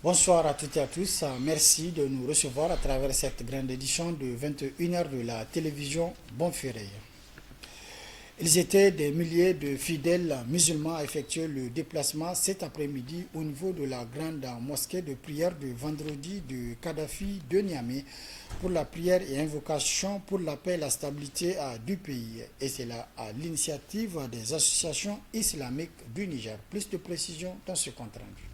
Bonsoir à toutes et à tous. Merci de nous recevoir à travers cette grande édition de 21 heures de la télévision Bonferré. Ils étaient des milliers de fidèles musulmans à effectuer le déplacement cet après-midi au niveau de la grande mosquée de prière de vendredi de Kadhafi de Niamey pour la prière et invocation pour la paix et la stabilité du pays. Et c'est là à l'initiative des associations islamiques du Niger. Plus de précisions dans ce compte rendu.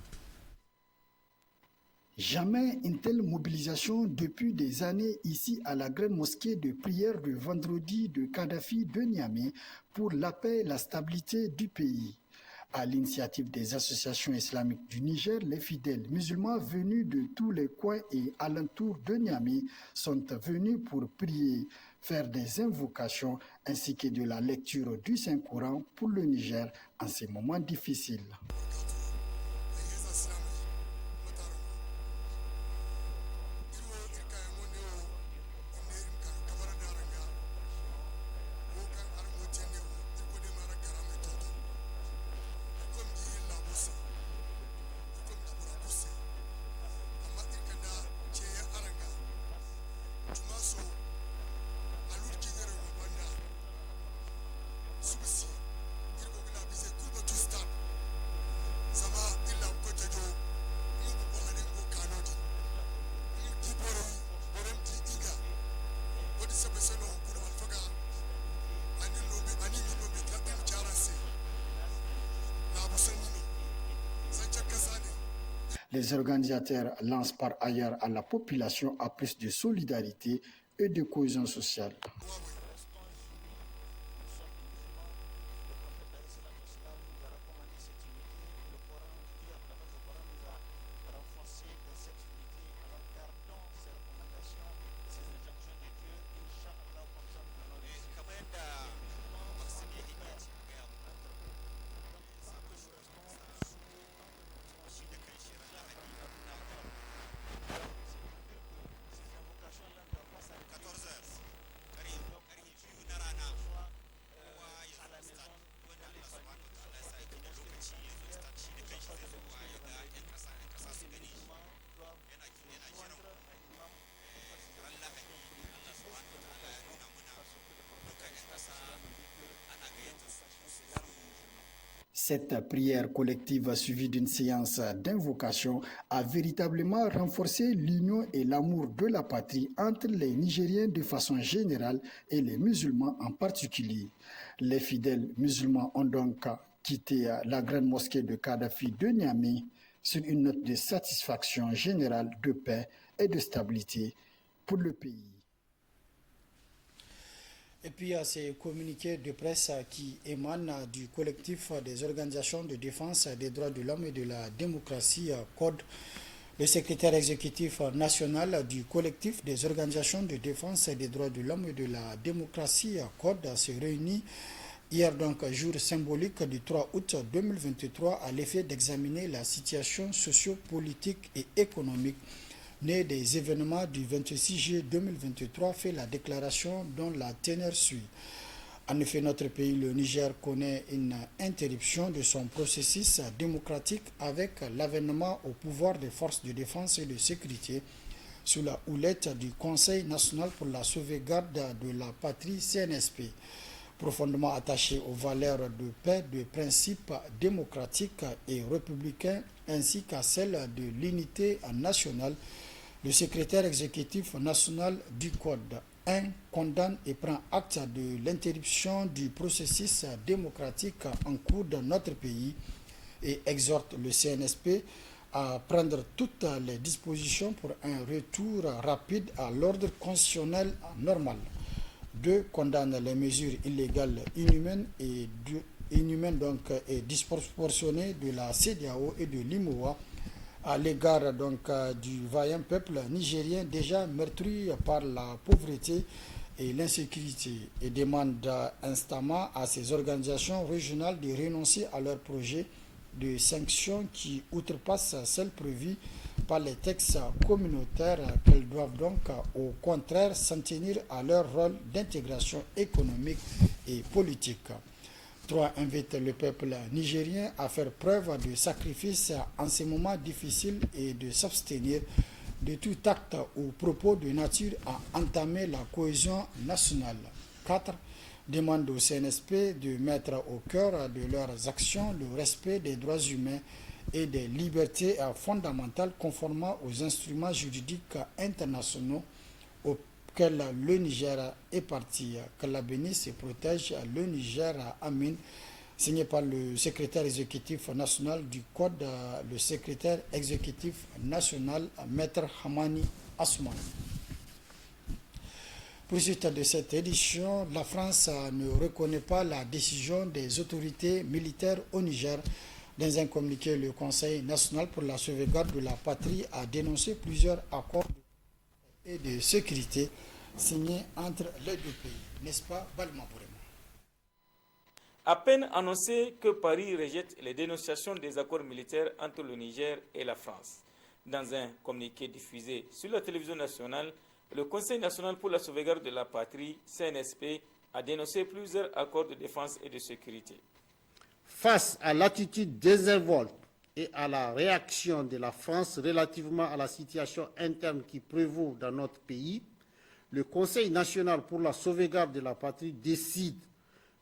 Jamais une telle mobilisation depuis des années ici à la grande mosquée de prière de vendredi de Kadhafi de Niamey pour la paix et la stabilité du pays. À l'initiative des associations islamiques du Niger, les fidèles musulmans venus de tous les coins et alentours de Niamey sont venus pour prier, faire des invocations ainsi que de la lecture du Saint-Coran pour le Niger en ces moments difficiles. Les organisateurs lancent par ailleurs à la population à plus de solidarité et de cohésion sociale. Cette prière collective suivie d'une séance d'invocation a véritablement renforcé l'union et l'amour de la patrie entre les Nigériens de façon générale et les musulmans en particulier. Les fidèles musulmans ont donc quitté la grande mosquée de Kadhafi de Niamey sur une note de satisfaction générale de paix et de stabilité pour le pays. Et puis, il y a ces communiqués de presse qui émanent du collectif des organisations de défense des droits de l'homme et de la démocratie, CODE. Le secrétaire exécutif national du collectif des organisations de défense des droits de l'homme et de la démocratie, CODE, s'est réuni hier, donc jour symbolique du 3 août 2023, à l'effet d'examiner la situation sociopolitique et économique né des événements du 26 juillet 2023, fait la déclaration dont la teneur suit. En effet, notre pays, le Niger, connaît une interruption de son processus démocratique avec l'avènement au pouvoir des forces de défense et de sécurité sous la houlette du Conseil national pour la sauvegarde de la patrie CNSP. Profondément attaché aux valeurs de paix, de principes démocratiques et républicains, ainsi qu'à celles de l'unité nationale, le secrétaire exécutif national du Code 1 condamne et prend acte de l'interruption du processus démocratique en cours dans notre pays et exhorte le CNSP à prendre toutes les dispositions pour un retour rapide à l'ordre constitutionnel normal. 2. Condamne les mesures illégales, inhumaines et disproportionnées de la CEDEAO et de l'IMOA à l'égard du vaillant peuple nigérien déjà meurtri par la pauvreté et l'insécurité et demande instamment à ces organisations régionales de renoncer à leurs projets de sanctions qui outrepassent celles prévues par les textes communautaires, qu'elles doivent donc au contraire s'en tenir à leur rôle d'intégration économique et politique. 3 invite le peuple nigérien à faire preuve de sacrifice en ces moments difficiles et de s'abstenir de tout acte ou propos de nature à entamer la cohésion nationale. 4 demande au CNSP de mettre au cœur de leurs actions le respect des droits humains et des libertés fondamentales conformément aux instruments juridiques internationaux auxquels le Niger est parti. Qu'Allah bénisse et protège le Niger. Amin. Signé par le secrétaire exécutif national du Code, le secrétaire exécutif national, Maître Hamani Assoumani. Pour suite de cette édition, la France ne reconnaît pas la décision des autorités militaires au Niger. Dans un communiqué, le Conseil national pour la sauvegarde de la patrie a dénoncé plusieurs accords et de sécurité signés entre les deux pays. N'est-ce pas, Balma Bourema? À peine annoncé que Paris rejette les dénonciations des accords militaires entre le Niger et la France. Dans un communiqué diffusé sur la télévision nationale, le Conseil national pour la sauvegarde de la patrie, CNSP, a dénoncé plusieurs accords de défense et de sécurité. Face à l'attitude désinvolte et à la réaction de la France relativement à la situation interne qui prévaut dans notre pays, le Conseil national pour la sauvegarde de la patrie décide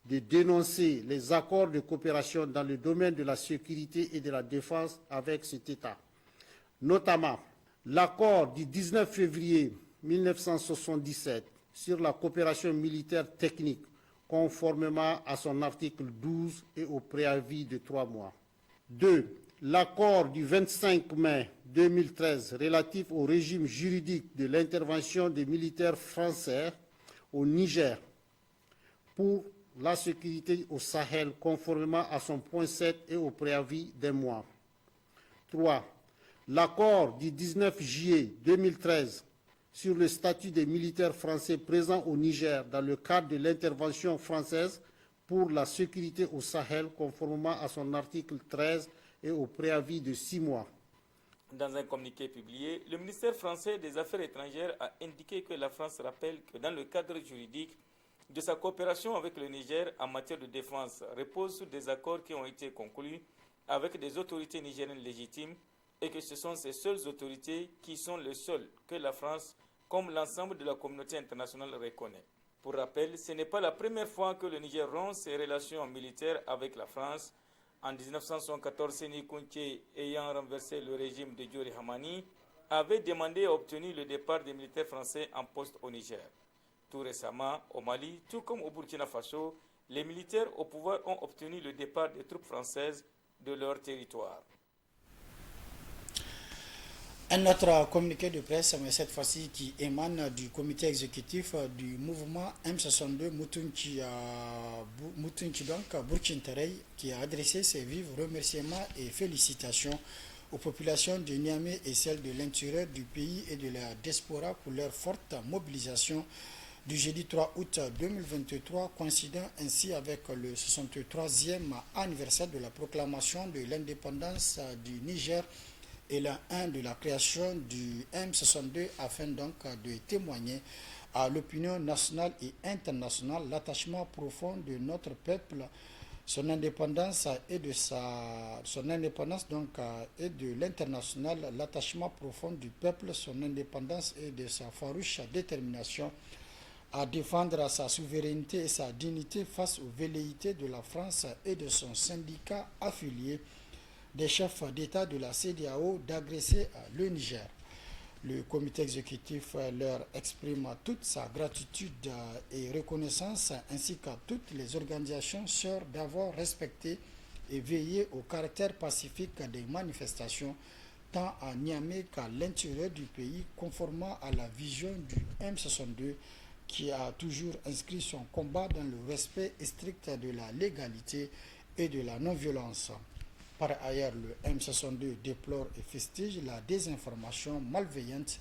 de dénoncer les accords de coopération dans le domaine de la sécurité et de la défense avec cet État, notamment l'accord du 19 février 1977 sur la coopération militaire technique, conformément à son article 12 et au préavis de 3 mois. 2. L'accord du 25 mai 2013 relatif au régime juridique de l'intervention des militaires français au Niger pour la sécurité au Sahel, conformément à son point 7 et au préavis d'1 mois. 3. L'accord du 19 juillet 2013 sur le statut des militaires français présents au Niger dans le cadre de l'intervention française pour la sécurité au Sahel, conformément à son article 13 et au préavis de 6 mois. Dans un communiqué publié, le ministère français des Affaires étrangères a indiqué que la France rappelle que dans le cadre juridique de sa coopération avec le Niger en matière de défense repose sur des accords qui ont été conclus avec des autorités nigériennes légitimes et que ce sont ces seules autorités qui sont les seules que la France, comme l'ensemble de la communauté internationale, reconnaît. Pour rappel, ce n'est pas la première fois que le Niger rompt ses relations militaires avec la France. En 1974, Séni Kounché, ayant renversé le régime de Diori Hamani, avait demandé et obtenu le départ des militaires français en poste au Niger. Tout récemment, au Mali, tout comme au Burkina Faso, les militaires au pouvoir ont obtenu le départ des troupes françaises de leur territoire. Un autre communiqué de presse, mais cette fois-ci qui émane du comité exécutif du mouvement M62 Moutounchi donc Burkintarey, qui a adressé ses vifs remerciements et félicitations aux populations de Niamey et celles de l'intérieur du pays et de la diaspora pour leur forte mobilisation du jeudi 3 août 2023, coïncidant ainsi avec le 63e anniversaire de la proclamation de l'indépendance du Niger et la 1 de la création du M62 afin donc de témoigner à l'opinion nationale et internationale l'attachement profond de notre peuple, son indépendance et de l'international, l'attachement profond du peuple, son indépendance et de sa farouche détermination à défendre sa souveraineté et sa dignité face aux velléités de la France et de son syndicat affilié des chefs d'État de la CEDEAO d'agresser le Niger. Le comité exécutif leur exprime toute sa gratitude et reconnaissance ainsi qu'à toutes les organisations sœurs d'avoir respecté et veillé au caractère pacifique des manifestations tant à Niamey qu'à l'intérieur du pays, conformément à la vision du M62 qui a toujours inscrit son combat dans le respect strict de la légalité et de la non-violence. Par ailleurs, le M62 déplore et fustige la désinformation malveillante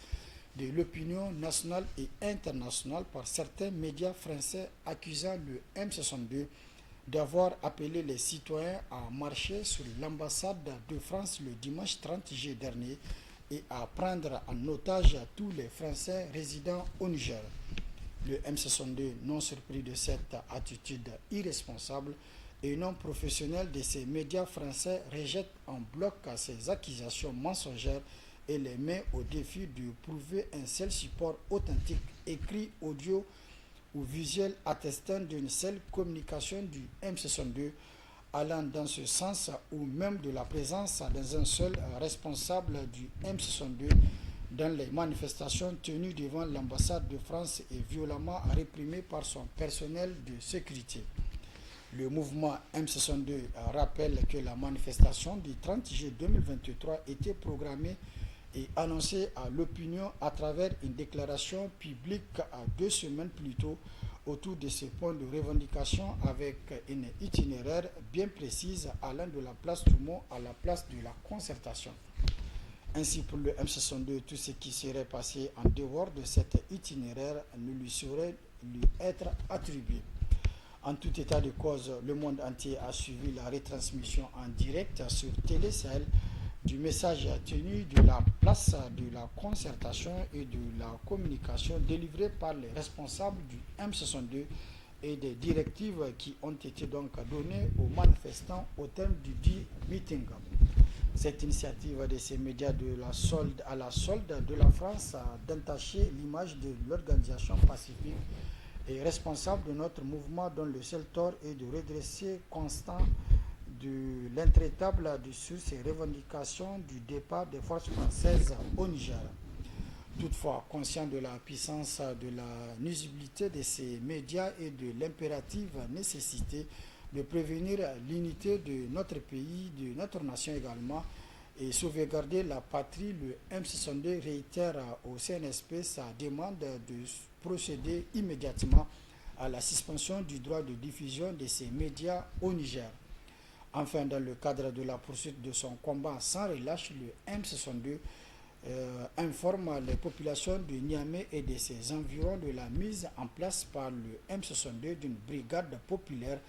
de l'opinion nationale et internationale par certains médias français accusant le M62 d'avoir appelé les citoyens à marcher sur l'ambassade de France le dimanche 30 juillet dernier et à prendre en otage tous les Français résidant au Niger. Le M62, non surpris de cette attitude irresponsable, et non professionnels de ces médias français rejette en bloc ces accusations mensongères et les met au défi de prouver un seul support authentique, écrit, audio ou visuel attestant d'une seule communication du M62 allant dans ce sens ou même de la présence dans un seul responsable du M62 dans les manifestations tenues devant l'ambassade de France et violemment réprimées par son personnel de sécurité. Le mouvement M62 rappelle que la manifestation du 30 juillet 2023 était programmée et annoncée à l'opinion à travers une déclaration publique 2 semaines plus tôt autour de ces points de revendication avec une itinéraire bien précise allant de la place du Mont à la place de la concertation. Ainsi, pour le M62, tout ce qui serait passé en dehors de cet itinéraire ne lui saurait lui être attribué. En tout état de cause, le monde entier a suivi la retransmission en direct sur Télé Sahel du message tenu de la place de la concertation et de la communication délivrée par les responsables du M62 et des directives qui ont été donc données aux manifestants au terme du dit meeting. Cette initiative de ces médias à la solde de la France a d'entacher l'image de l'organisation pacifique et responsable de notre mouvement dont le seul tort est de redresser constant de l'intraitable sur ces revendications du départ des forces françaises au Niger. Toutefois, conscient de la puissance, de la nuisibilité de ces médias et de l'impérative nécessité de prévenir l'unité de notre pays, de notre nation également, et sauvegarder la patrie, le M62 réitère au CNSP sa demande de procéder immédiatement à la suspension du droit de diffusion de ces médias au Niger. Enfin, dans le cadre de la poursuite de son combat sans relâche, le M62 informe les populations de Niamey et de ses environs de la mise en place par le M62 d'une brigade populaire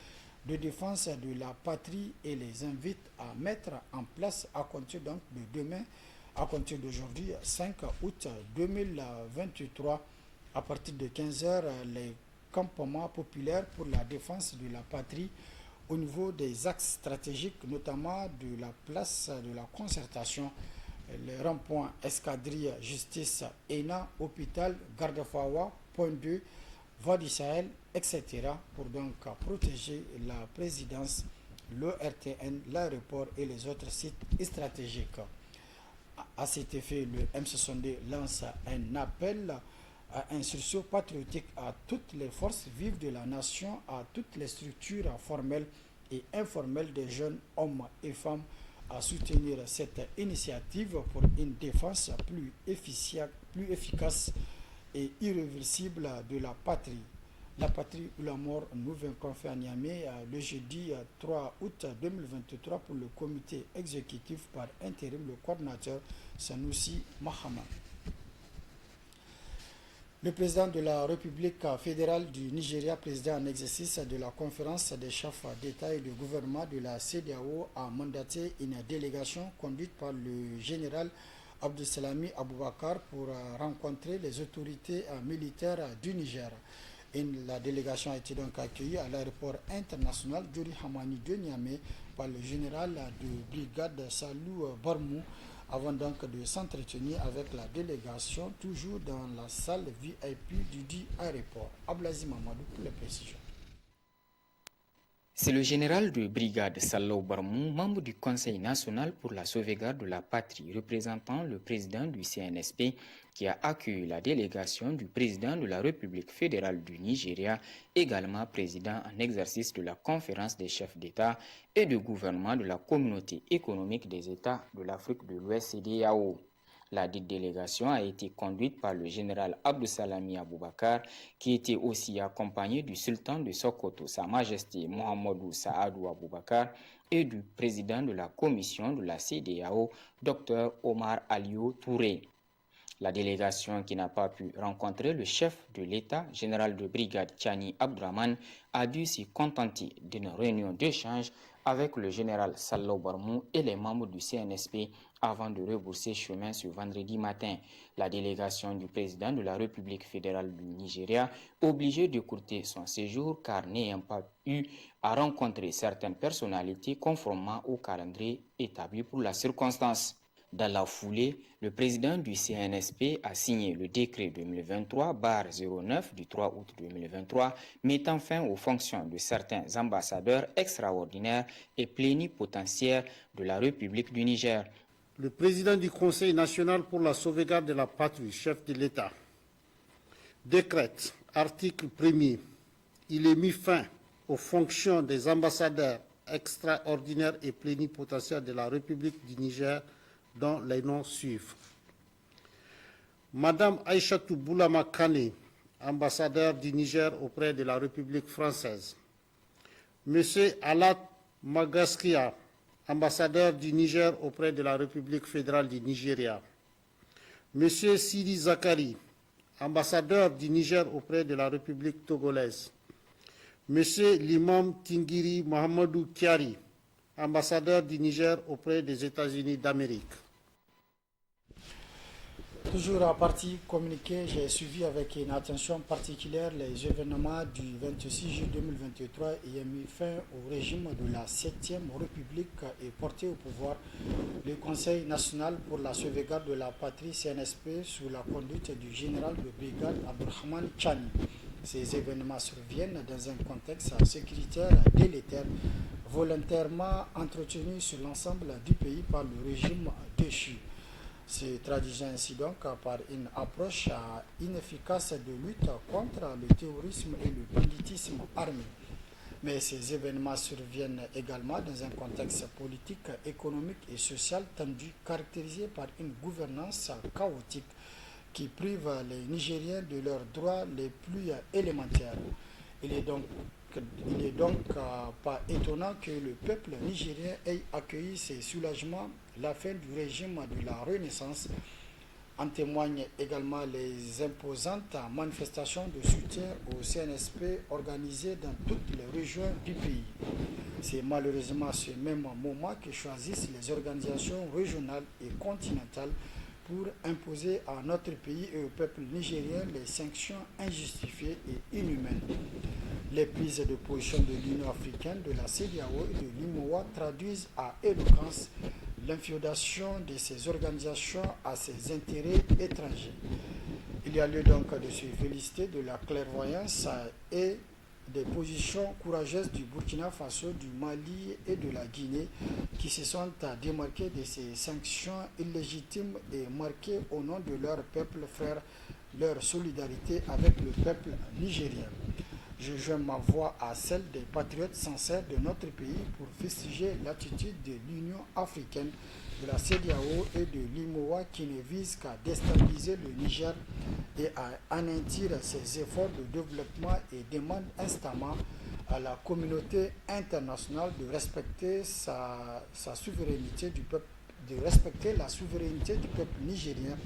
de défense de la patrie et les invite à mettre en place à compter donc de demain, à compter d'aujourd'hui 5 août 2023, à partir de 15h, les campements populaires pour la défense de la patrie au niveau des axes stratégiques, notamment de la place de la concertation, les ronds-points Escadrille, Justice, ENA, Hôpital, Garde-Fawa, Point 2, Voie du Sahel, etc. pour donc protéger la présidence, le RTN, l'aéroport et les autres sites stratégiques. À cet effet, le M62 lance un appel à un sursaut patriotique à toutes les forces vives de la nation, à toutes les structures formelles et informelles des jeunes hommes et femmes à soutenir cette initiative pour une défense plus efficace et irréversible de la patrie. La patrie ou la mort, nous vaincrons fait à Niamey le jeudi 3 août 2023 pour le comité exécutif par intérim, le coordinateur Sanoussi Mahama. Le président de la République fédérale du Nigeria, président en exercice de la conférence des chefs d'État et de gouvernement de la CEDEAO, a mandaté une délégation conduite par le général Abdulsalami Aboubakar pour rencontrer les autorités militaires du Niger. La délégation a été donc accueillie à l'aéroport international Djori Hamani de Niamey par le général de brigade Salou Barmou, avant donc de s'entretenir avec la délégation, toujours dans la salle VIP du dit aéroport. Ablazi Mamadou pour les précisions. C'est le général de brigade Salou Barmou, membre du Conseil national pour la sauvegarde de la patrie, représentant le président du CNSP, qui a accueilli la délégation du président de la République fédérale du Nigeria, également président en exercice de la conférence des chefs d'État et de gouvernement de la communauté économique des États de l'Afrique de l'Ouest CEDEAO. La délégation a été conduite par le général Abdulsalami Aboubakar, qui était aussi accompagné du sultan de Sokoto, Sa Majesté Mohamedou Saadou Aboubakar, et du président de la commission de la CEDEAO, Dr Omar Aliou Touré. La délégation, qui n'a pas pu rencontrer le chef de l'État, général de brigade Tchani Abdraman, a dû s'y contenter d'une réunion d'échange avec le général Sallo Barmou et les membres du CNSP avant de rebrousser chemin ce vendredi matin. La délégation du président de la République fédérale du Nigeria, obligée d'écourter son séjour car n'ayant pas eu à rencontrer certaines personnalités conformément au calendrier établi pour la circonstance. Dans la foulée, le président du CNSP a signé le décret 2023-09 du 3 août 2023 mettant fin aux fonctions de certains ambassadeurs extraordinaires et plénipotentiaires de la République du Niger. Le président du Conseil national pour la sauvegarde de la patrie, chef de l'État, décrète, article 1er, il est mis fin aux fonctions des ambassadeurs extraordinaires et plénipotentiaires de la République du Niger dont les noms suivent. Madame Aïchatou Boulama Kane, ambassadeur du Niger auprès de la République française. Monsieur Alat Magaskia, ambassadeur du Niger auprès de la République fédérale du Nigeria. Monsieur Sidi Zakari, ambassadeur du Niger auprès de la République togolaise. Monsieur l'imam Tingiri Mohamedou Kiari, ambassadeur du Niger auprès des États-Unis d'Amérique. Toujours à partie communiqué, j'ai suivi avec une attention particulière les événements du 26 juillet 2023 ayant mis fin au régime de la 7e République et porté au pouvoir le Conseil national pour la sauvegarde de la patrie CNSP sous la conduite du général de brigade Abdourahmane Tchani. Ces événements surviennent dans un contexte sécuritaire délétère volontairement entretenu sur l'ensemble du pays par le régime déchu. Se traduisant ainsi donc par une approche inefficace de lutte contre le terrorisme et le banditisme armé. Mais ces événements surviennent également dans un contexte politique, économique et social tendu, caractérisé par une gouvernance chaotique qui prive les Nigériens de leurs droits les plus élémentaires. Il est donc pas étonnant que le peuple nigérien ait accueilli ces soulagements, la fin du régime de la Renaissance. En témoignent également les imposantes manifestations de soutien au CNSP organisées dans toutes les régions du pays. C'est malheureusement ce même moment que choisissent les organisations régionales et continentales pour imposer à notre pays et au peuple nigérien les sanctions injustifiées et inhumaines. Les prises de position de l'Union africaine, de la CEDEAO et de l'IMOA traduisent à éloquence l'inféodation de ces organisations à ses intérêts étrangers. Il y a lieu donc de se féliciter de la clairvoyance et des positions courageuses du Burkina Faso, du Mali et de la Guinée qui se sont démarqués de ces sanctions illégitimes et marquées au nom de leur peuple frère leur solidarité avec le peuple nigérien. Je joins ma voix à celle des patriotes sincères de notre pays pour fustiger l'attitude de l'Union africaine, de la CEDEAO et de l'IMOA qui ne vise qu'à déstabiliser le Niger et à anéantir ses efforts de développement et demande instamment à la communauté internationale de respecter sa souveraineté du peuple, de respecter la souveraineté du peuple nigérien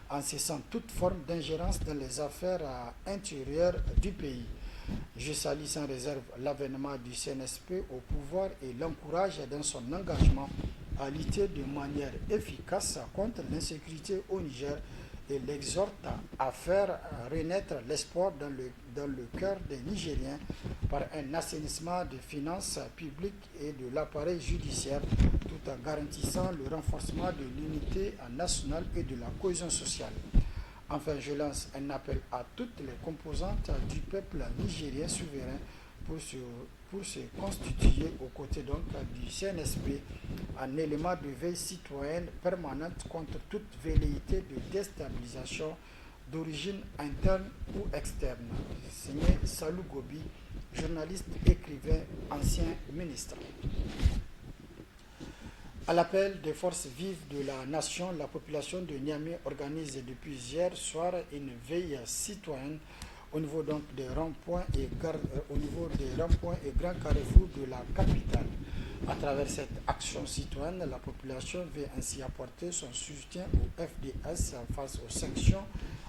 en cessant toute forme d'ingérence dans les affaires intérieures du pays. Je salue sans réserve l'avènement du CNSP au pouvoir et l'encourage dans son engagement à lutter de manière efficace contre l'insécurité au Niger et l'exhorte à faire renaître l'espoir dans le cœur des Nigériens par un assainissement des finances publiques et de l'appareil judiciaire tout en garantissant le renforcement de l'unité nationale et de la cohésion sociale. Enfin, je lance un appel à toutes les composantes du peuple nigérien souverain pour se constituer aux côtés donc du CNSP en élément de veille citoyenne permanente contre toute velléité de déstabilisation d'origine interne ou externe. Signé Salou Gobi, journaliste, écrivain, ancien ministre. À l'appel des forces vives de la nation, la population de Niamey organise depuis hier soir une veille citoyenne au niveau donc des ronds-points et grands carrefours de la capitale. À travers cette action citoyenne, la population veut ainsi apporter son soutien au FDS face aux sanctions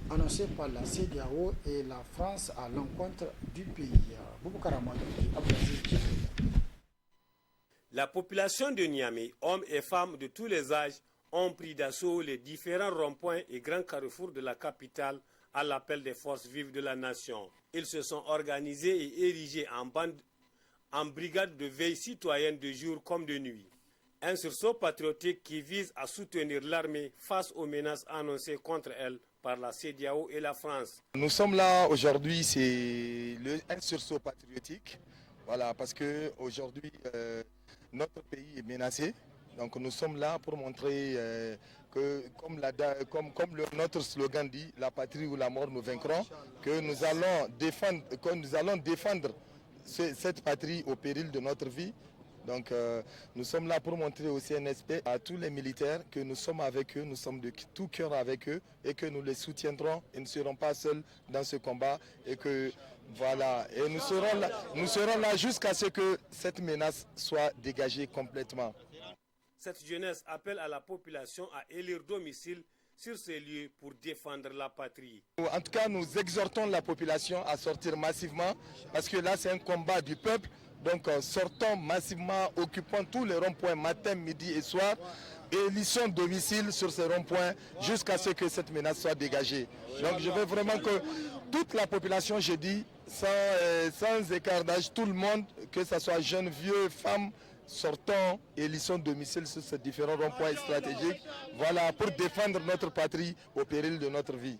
annoncées par la CEDEAO et la France à l'encontre du pays. Boubacar Amadou, La population de Niamey, hommes et femmes de tous les âges, ont pris d'assaut les différents ronds-points et grands carrefours de la capitale à l'appel des forces vives de la nation. Ils se sont organisés et érigés en bandes, en brigades de veille citoyenne de jour comme de nuit. Un sursaut patriotique qui vise à soutenir l'armée face aux menaces annoncées contre elle par la CEDEAO et la France. Nous sommes là aujourd'hui, c'est un sursaut patriotique, voilà, parce qu'aujourd'hui notre pays est menacé. Donc nous sommes là pour montrer que, comme notre slogan dit, la patrie ou la mort nous vaincront, que nous allons défendre cette patrie au péril de notre vie. Donc nous sommes là pour montrer au CNSP, à tous les militaires, que nous sommes avec eux, nous sommes de tout cœur avec eux et que nous les soutiendrons et ne serons pas seuls dans ce combat et que voilà, et nous serons là jusqu'à ce que cette menace soit dégagée complètement. Cette jeunesse appelle à la population à élire domicile sur ces lieux pour défendre la patrie. En tout cas, nous exhortons la population à sortir massivement parce que là, c'est un combat du peuple. Donc, sortons massivement, occupons tous les ronds-points matin, midi et soir et élissons domicile sur ces ronds-points jusqu'à ce que cette menace soit dégagée. Donc, je veux vraiment que toute la population, je dis, sans écart d'âge, tout le monde, que ce soit jeunes, vieux, femmes, sortons et élissons domicile sur ces différents ronds-points stratégiques, voilà, pour défendre notre patrie au péril de notre vie.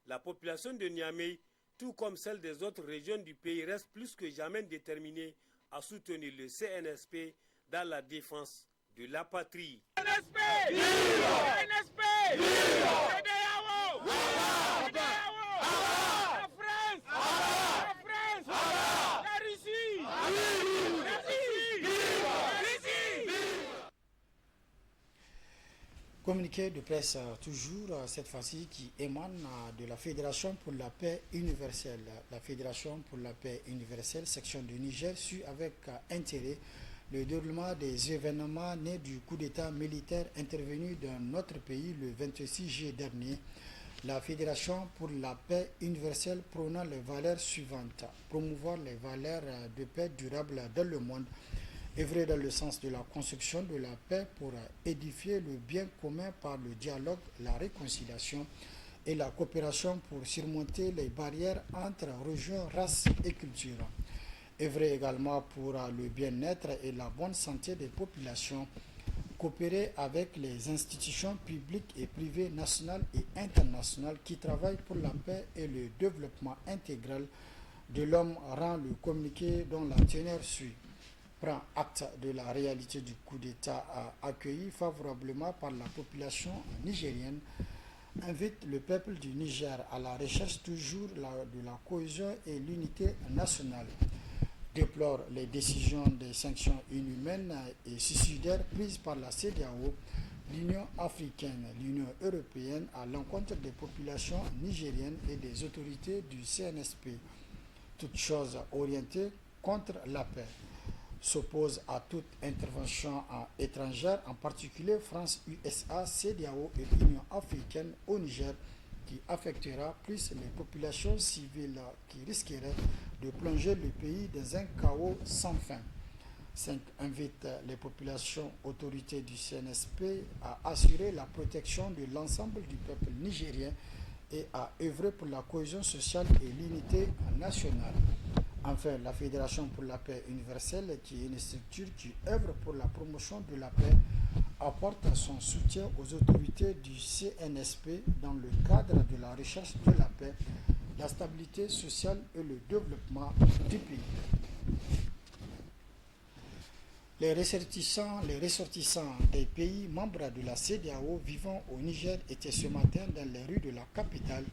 La population de Niamey, tout comme celle des autres régions du pays, reste plus que jamais déterminée à soutenir le CNSP dans la défense de la patrie. CNSP! Viva! CNSP! Viva! CEDEAO! Viva! La France! La France! La Russie! La Russie! Communiqué de presse toujours, cette fois-ci qui émane de la Fédération pour la paix universelle. La Fédération pour la paix universelle, section du Niger, suit avec intérêt le déroulement des événements nés du coup d'État militaire intervenu dans notre pays le 26 juillet dernier. La Fédération pour la paix universelle prônant les valeurs suivantes: promouvoir les valeurs de paix durable dans le monde, œuvrer dans le sens de la construction de la paix pour édifier le bien commun par le dialogue, la réconciliation et la coopération pour surmonter les barrières entre religions, races et cultures. Œuvrer également pour le bien-être et la bonne santé des populations. Coopérer avec les institutions publiques et privées nationales et internationales qui travaillent pour la paix et le développement intégral de l'homme, rend le communiqué dont la teneur suit. Prend acte de la réalité du coup d'État accueilli favorablement par la population nigérienne, invite le peuple du Niger à la recherche toujours de la cohésion et l'unité nationale, déplore les décisions des sanctions inhumaines et suicidaires prises par la CEDEAO, l'Union africaine, l'Union européenne à l'encontre des populations nigériennes et des autorités du CNSP, toutes choses orientées contre la paix. S'oppose à toute intervention étrangère, en particulier France, USA, CEDEAO et Union africaine au Niger, qui affectera plus les populations civiles qui risqueraient de plonger le pays dans un chaos sans fin. 5. Invite les populations autorités du CNSP à assurer la protection de l'ensemble du peuple nigérien et à œuvrer pour la cohésion sociale et l'unité nationale. Enfin, la Fédération pour la paix universelle, qui est une structure qui œuvre pour la promotion de la paix, apporte son soutien aux autorités du CNSP dans le cadre de la recherche de la paix, la stabilité sociale et le développement du pays. Les ressortissants des pays membres de la CEDEAO vivant au Niger étaient ce matin dans les rues de la capitale.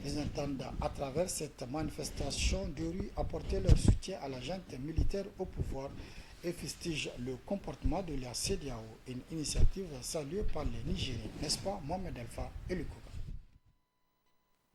Ils entendent à travers cette manifestation de rue apporter leur soutien à la junte militaire au pouvoir et fustigent le comportement de la CEDEAO, une initiative saluée par les Nigériens, n'est-ce pas, Mohamed Alpha et Luko?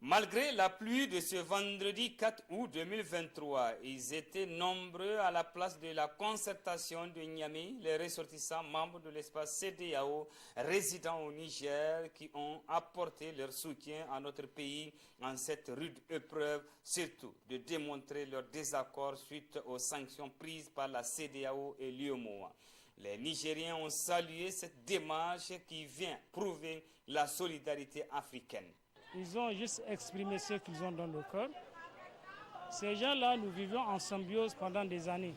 Malgré la pluie de ce vendredi 4 août 2023, ils étaient nombreux à la place de la concertation de Niamey, les ressortissants membres de l'espace CEDEAO résidant au Niger qui ont apporté leur soutien à notre pays en cette rude épreuve, surtout de démontrer leur désaccord suite aux sanctions prises par la CEDEAO et l'UEMOA. Les Nigériens ont salué cette démarche qui vient prouver la solidarité africaine. Ils ont juste exprimé ce qu'ils ont dans le cœur. Ces gens-là, nous vivions en symbiose pendant des années.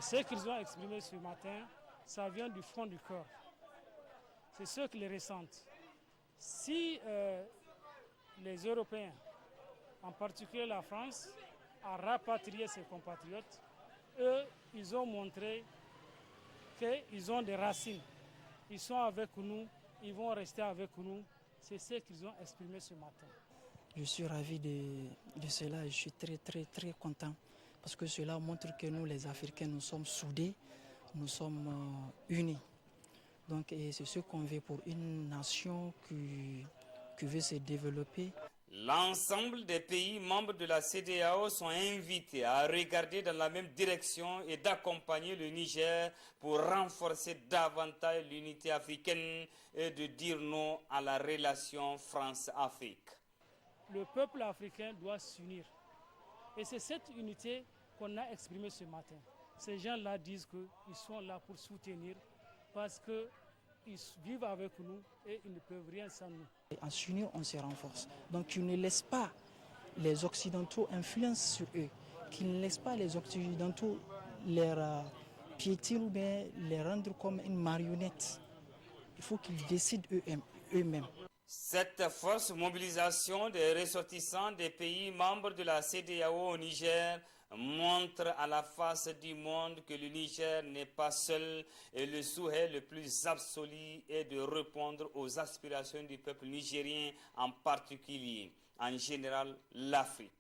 Ce qu'ils ont exprimé ce matin, ça vient du fond du cœur. C'est ce qu'ils ressentent. Si les Européens, en particulier la France, a rapatrié ses compatriotes, eux, ils ont montré qu'ils ont des racines. Ils sont avec nous, ils vont rester avec nous. C'est ce qu'ils ont exprimé ce matin. Je suis ravi de cela et je suis très, très, très content parce que cela montre que nous, les Africains, nous sommes soudés, nous sommes unis. Donc, et c'est ce qu'on veut pour une nation qui veut se développer. L'ensemble des pays membres de la CEDEAO sont invités à regarder dans la même direction et d'accompagner le Niger pour renforcer davantage l'unité africaine et de dire non à la relation France-Afrique. Le peuple africain doit s'unir. Et c'est cette unité qu'on a exprimée ce matin. Ces gens-là disent qu'ils sont là pour soutenir parce qu'ils vivent avec nous et ils ne peuvent rien sans nous. En s'unir, on se renforce. Donc, qu'ils ne laissent pas les Occidentaux influencer sur eux, qu'ils ne laissent pas les Occidentaux les piétiner ou bien les rendre comme une marionnette. Il faut qu'ils décident eux-mêmes. Cette forte mobilisation des ressortissants des pays membres de la CEDEAO au Niger montre à la face du monde que le Niger n'est pas seul et le souhait le plus absolu est de répondre aux aspirations du peuple nigérien, en particulier, en général, l'Afrique.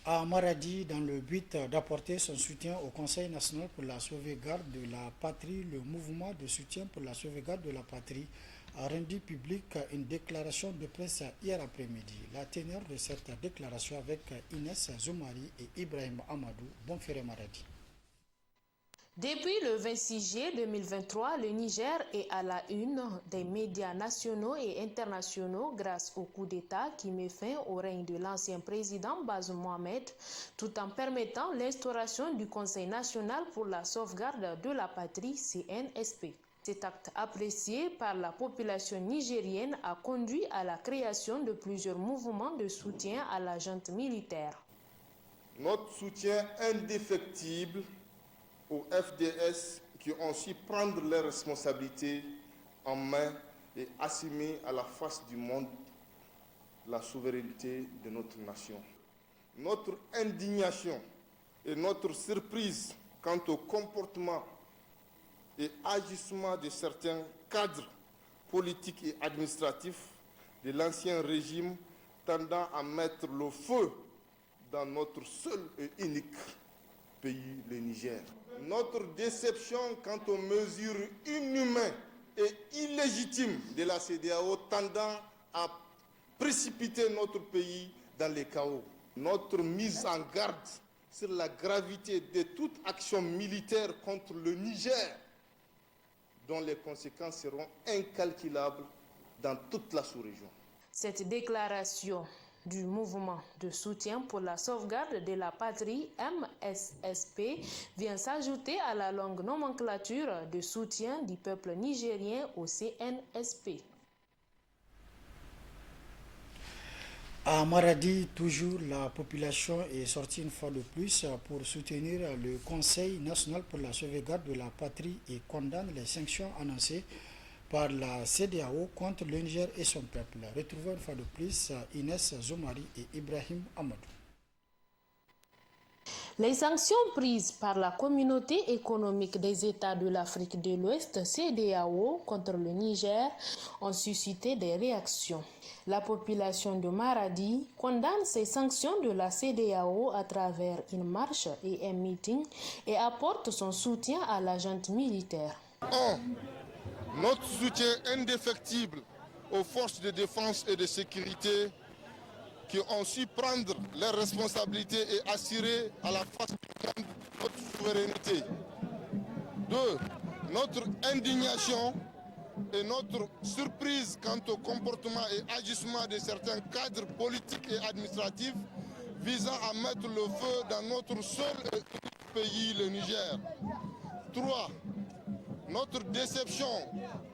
À Maradi, dans le but d'apporter son soutien au Conseil national pour la sauvegarde de la patrie, le mouvement de soutien pour la sauvegarde de la patrie a rendu publique une déclaration de presse hier après-midi. La teneur de cette déclaration avec Inès Zoumari et Ibrahim Amadou, Bonferré Maradi. Depuis le 26 juillet 2023, le Niger est à la une des médias nationaux et internationaux grâce au coup d'État qui met fin au règne de l'ancien président Bazoum Mohamed, tout en permettant l'instauration du Conseil national pour la sauvegarde de la patrie, CNSP. Cet acte apprécié par la population nigérienne a conduit à la création de plusieurs mouvements de soutien à la junte militaire. Notre soutien indéfectible aux FDS qui ont su prendre leurs responsabilités en main et assumer à la face du monde la souveraineté de notre nation. Notre indignation et notre surprise quant au comportement et agissement de certains cadres politiques et administratifs de l'ancien régime tendant à mettre le feu dans notre seul et unique pays, le Niger. Notre déception quant aux mesures inhumaines et illégitimes de la CEDEAO tendant à précipiter notre pays dans les chaos. Notre mise en garde sur la gravité de toute action militaire contre le Niger, dont les conséquences seront incalculables dans toute la sous-région. Cette déclaration du mouvement de soutien pour la sauvegarde de la patrie MSSP vient s'ajouter à la longue nomenclature de soutien du peuple nigérien au CNSP. À Maradi, toujours, la population est sortie une fois de plus pour soutenir le Conseil national pour la sauvegarde de la patrie et condamne les sanctions annoncées par la CEDEAO contre le Niger et son peuple. Retrouvons une fois de plus Inès Zoumari et Ibrahim Amadou. Les sanctions prises par la communauté économique des États de l'Afrique de l'Ouest, CEDEAO, contre le Niger ont suscité des réactions. La population de Maradi condamne ces sanctions de la CEDEAO à travers une marche et un meeting et apporte son soutien à la junte militaire. Notre soutien indéfectible aux forces de défense et de sécurité qui ont su prendre leurs responsabilités et assurer à la face du monde notre souveraineté. 2. Notre indignation et notre surprise quant au comportement et agissement de certains cadres politiques et administratifs visant à mettre le feu dans notre seul pays, le Niger. 3. Notre déception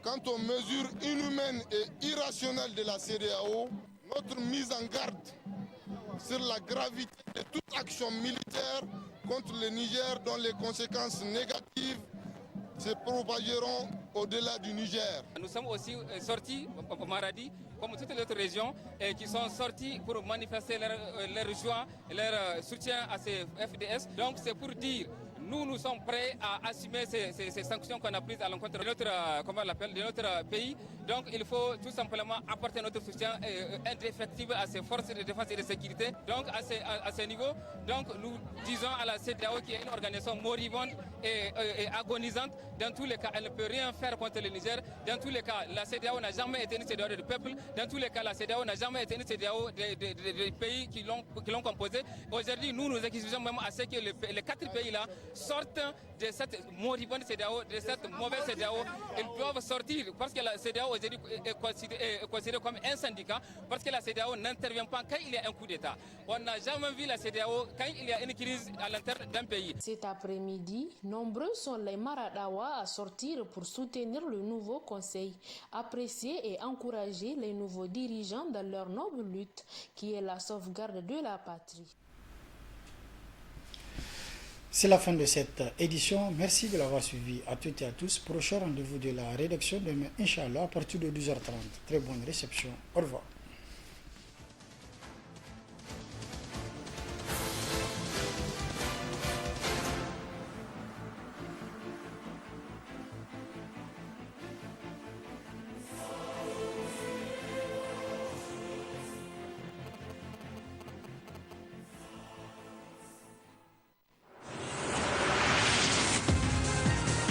quant aux mesures inhumaines et irrationnelles de la CEDEAO. Notre mise en garde sur la gravité de toute action militaire contre le Niger dont les conséquences négatives se propageront au-delà du Niger. Nous sommes aussi sortis au Maradi, comme toutes les autres régions, qui sont sortis pour manifester leur joie et leur soutien à ces FDS. Donc c'est pour dire, nous sommes prêts à assumer ces sanctions qu'on a prises à l'encontre de notre pays. Donc il faut tout simplement apporter notre soutien indéfectible à ces forces de défense et de sécurité. Donc à ce niveau, donc, nous disons à la CEDEAO qui est une organisation moribonde et agonisante. Dans tous les cas, elle ne peut rien faire contre le Niger. Dans tous les cas, la CEDEAO n'a jamais été une CEDEAO du peuple. Dans tous les cas, la CEDEAO n'a jamais été une CEDEAO des pays qui l'ont composée. Aujourd'hui, nous exigeons même à ce que les 4 pays-là sortent de cette moribonde CEDEAO, de cette mauvaise CEDEAO. Ils doivent sortir parce que la CEDEAO aujourd'hui est considérée comme un syndicat, parce que la CEDEAO n'intervient pas quand il y a un coup d'État. On n'a jamais vu la CEDEAO quand il y a une crise à l'intérieur d'un pays. Cet après-midi, nombreux sont les Maradawa à sortir pour soutenir le nouveau conseil, apprécier et encourager les nouveaux dirigeants dans leur noble lutte qui est la sauvegarde de la patrie. C'est la fin de cette édition. Merci de l'avoir suivi à toutes et à tous. Prochain rendez-vous de la rédaction demain, Inch'Allah, à partir de 12h30. Très bonne réception. Au revoir.